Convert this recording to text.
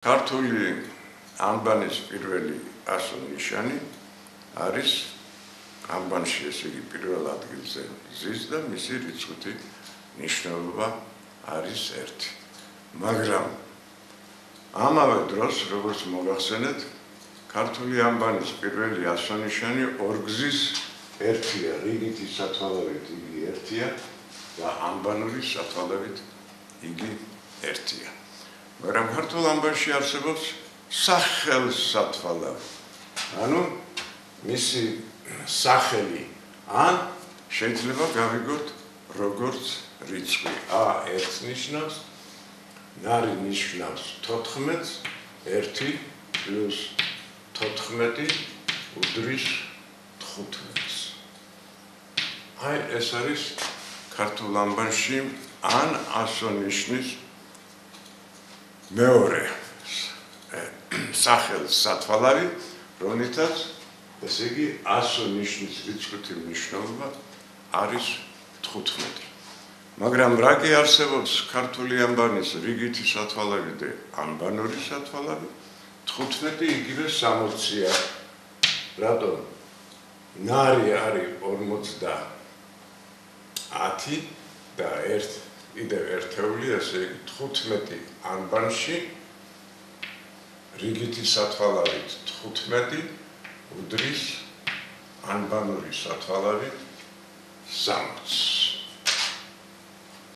ქართული ანბანის პირველი ასო-ნიშანი არის ანბანში, ესე იგი პირველ ადგილზე ზის და მისი რიცხვი ნიშნულობა არის 1. მაგრამ ამავე დროს, როგორც მოგახსენეთ, ქართული ანბანის პირველი ასო-ნიშანი ორგზის 1-ია, რიგითი სათვალავით იგი 1-ია და ანბანური სათვალავით იგი 1-ია. მაგრამ ქართულ ანბანში არსებობს სახელსათვალავი. ანუ მისი სახელი ან შეიძლება გავიგოთ როგორც რიცხვი A1 ნიშნავს, ნარი ნიშნავს 14-ს, 1 პლუს 14 უდრის 15-ს. აი ეს არის ქართულ ანბანში ან ასო-ნიშნის მეორე სახელსათვალავი, რომლითაც ესე იგი ასო-ნიშნის რიცხვი მნიშვნელობა არის 15. მაგრამ რა კი არსებობს ქართული ანბანის რიგითი სათვალავი და ანბანური სათვალავი? 15 იგივე 60-ია. რატომ? ნარი არის 50 და კიდევ ერთეული, ესე იგი 15 ანბანში რიგითი სათვალავით 15 უდრის ანბანური სათვალავით 60-ს.